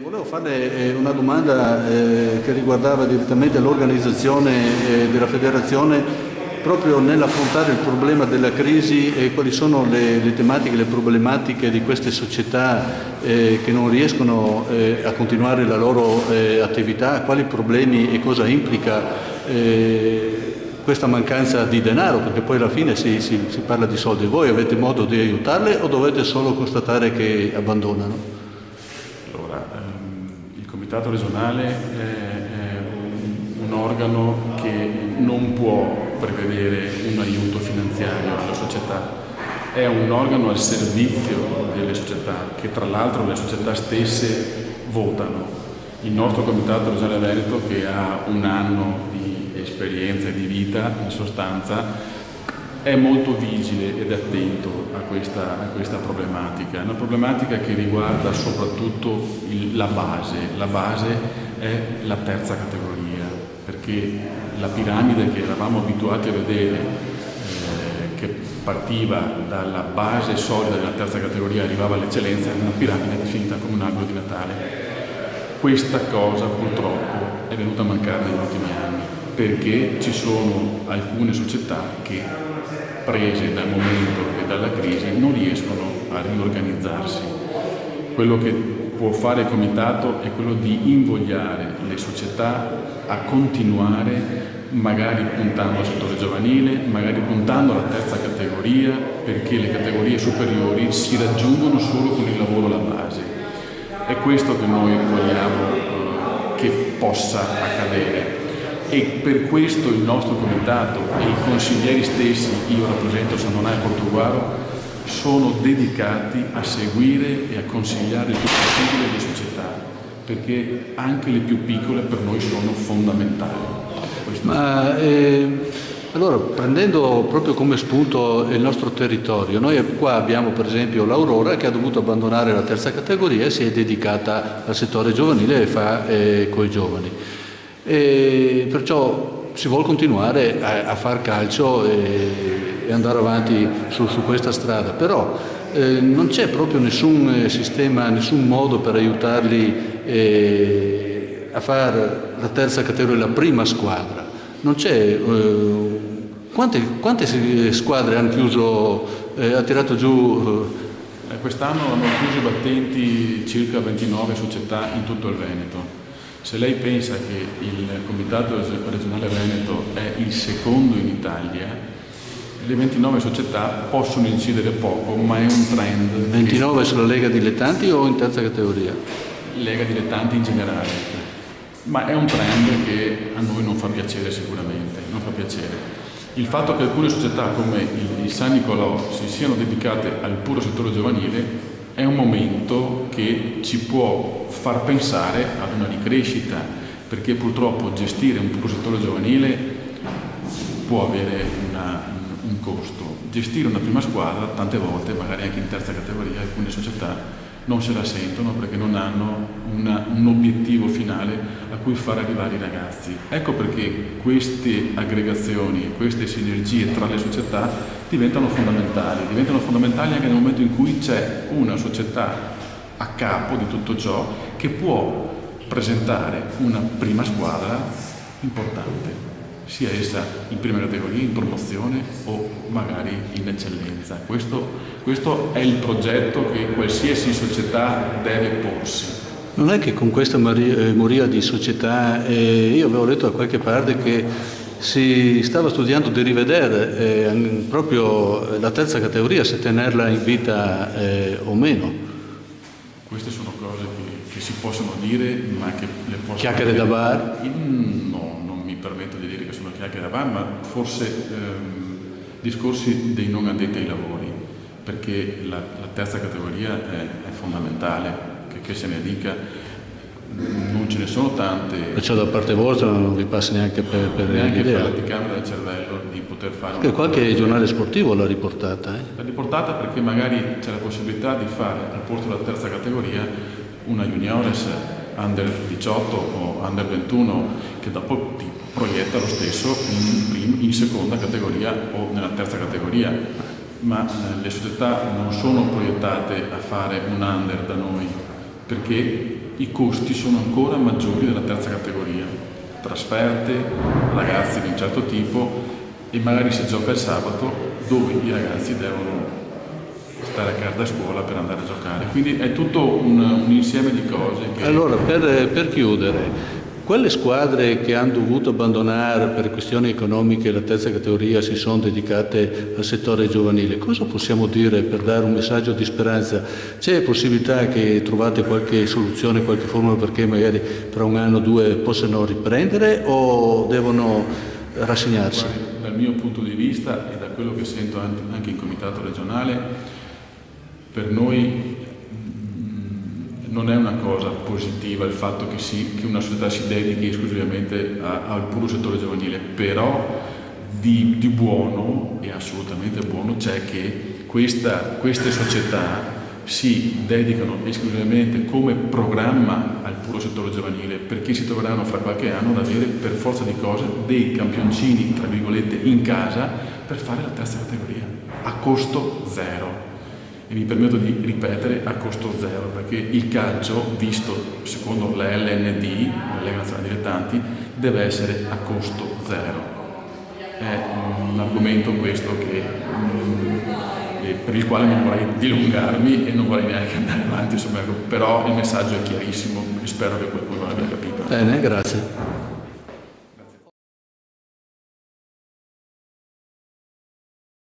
Volevo farle una domanda che riguardava direttamente l'organizzazione della federazione proprio nell'affrontare il problema della crisi e quali sono le tematiche, le problematiche di queste società che non riescono a continuare la loro attività, quali problemi e cosa implica questa mancanza di denaro, perché poi alla fine si parla di soldi. Voi avete modo di aiutarle o dovete solo constatare che abbandonano? Il comitato regionale è un organo che non può prevedere un aiuto finanziario alla società, è un organo al servizio delle società, che tra l'altro le società stesse votano. Il nostro comitato regionale Veneto, che ha un anno di esperienza e di vita, in sostanza, è molto vigile ed attento a questa problematica. È una problematica che riguarda soprattutto la base. La base è la terza categoria, perché la piramide che eravamo abituati a vedere, che partiva dalla base solida della terza categoria e arrivava all'eccellenza, è una piramide che è finita come un albero di Natale. Questa cosa purtroppo è venuta a mancare negli ultimi anni, perché ci sono alcune società che, prese dal momento e dalla crisi, non riescono a riorganizzarsi. Quello che può fare il comitato è quello di invogliare le società a continuare, magari puntando al settore giovanile, magari puntando alla terza categoria, perché le categorie superiori si raggiungono solo con il lavoro alla base. È questo che noi vogliamo che possa accadere. E per questo il nostro comitato e i consiglieri stessi, io rappresento San Donato e Portogruaro, sono dedicati a seguire e a consigliare il più possibile le società, perché anche le più piccole per noi sono fondamentali. Allora, prendendo proprio come spunto il nostro territorio, noi qua abbiamo per esempio l'Aurora che ha dovuto abbandonare la terza categoria e si è dedicata al settore giovanile e fa coi giovani. E perciò si vuole continuare a far calcio e andare avanti su questa strada, però non c'è proprio nessun sistema, nessun modo per aiutarli a fare la terza categoria, la prima squadra. Non c'è. Quante squadre hanno chiuso, ha tirato giù? Quest'anno hanno chiuso i battenti circa 29 società in tutto il Veneto. Se lei pensa che il Comitato regionale Veneto è il secondo in Italia, le 29 società possono incidere poco, ma è un trend. 29 sulla Lega Dilettanti o in terza categoria? Lega Dilettanti in generale. Ma è un trend che a noi non fa piacere sicuramente, non fa piacere. Il fatto che alcune società come il San Nicolò si siano dedicate al puro settore giovanile è un momento che ci può far pensare ad una ricrescita, perché purtroppo gestire un puro settore giovanile può avere un costo. Gestire una prima squadra, tante volte, magari anche in terza categoria, alcune società non se la sentono perché non hanno un obiettivo finale a cui far arrivare i ragazzi. Ecco perché queste aggregazioni, queste sinergie tra le società diventano fondamentali anche nel momento in cui c'è una società a capo di tutto ciò che può presentare una prima squadra importante, sia essa in prima categoria, in promozione o magari in eccellenza. Questo è il progetto che qualsiasi società deve porsi. Non è che con questa moria di società, io avevo letto da qualche parte che si stava studiando di rivedere proprio la terza categoria, se tenerla in vita o meno. Queste sono cose che si possono dire, ma che le possono... Chiacchiere da bar? No, non mi permetto di dire che sono chiacchiere da bar, ma forse discorsi dei non addetti ai lavori, perché la terza categoria è fondamentale, che se ne dica, non ce ne sono tante. Perciò da parte vostra non vi passa neanche per l'idea. Per la camera del cervello di poter fare... Perché qualche giornale sportivo l'ha riportata. L'ha riportata perché magari c'è la possibilità di fare al posto della terza categoria una juniores under 18 o under 21 che dopo ti proietta lo stesso in seconda categoria o nella terza categoria, ma le società non sono proiettate a fare un under da noi, perché i costi sono ancora maggiori della terza categoria, trasferte, ragazzi di un certo tipo, e magari si gioca il sabato dove i ragazzi devono stare a casa da scuola per andare a giocare, quindi è tutto un insieme di cose che... Allora, per chiudere, quelle squadre che hanno dovuto abbandonare per questioni economiche la terza categoria si sono dedicate al settore giovanile, cosa possiamo dire per dare un messaggio di speranza? C'è possibilità che trovate qualche soluzione, qualche formula perché magari tra un anno o due possano riprendere o devono rassegnarsi? Dal mio punto di vista e da quello che sento anche in comitato regionale, per noi non è una cosa positiva il fatto che una società si dedichi esclusivamente al puro settore giovanile, però di buono, e assolutamente buono, c'è che queste società si dedicano esclusivamente come programma al puro settore giovanile, perché si troveranno fra qualche anno ad avere per forza di cose dei campioncini, tra virgolette, in casa per fare la terza categoria, a costo zero. E mi permetto di ripetere a costo zero, perché il calcio, visto secondo la LND, la Lega Nazionale Dilettanti, deve essere a costo zero. È un argomento questo per il quale non vorrei dilungarmi e non vorrei neanche andare avanti, insomma, però il messaggio è chiarissimo e spero che qualcuno l'abbia capito. Bene, grazie.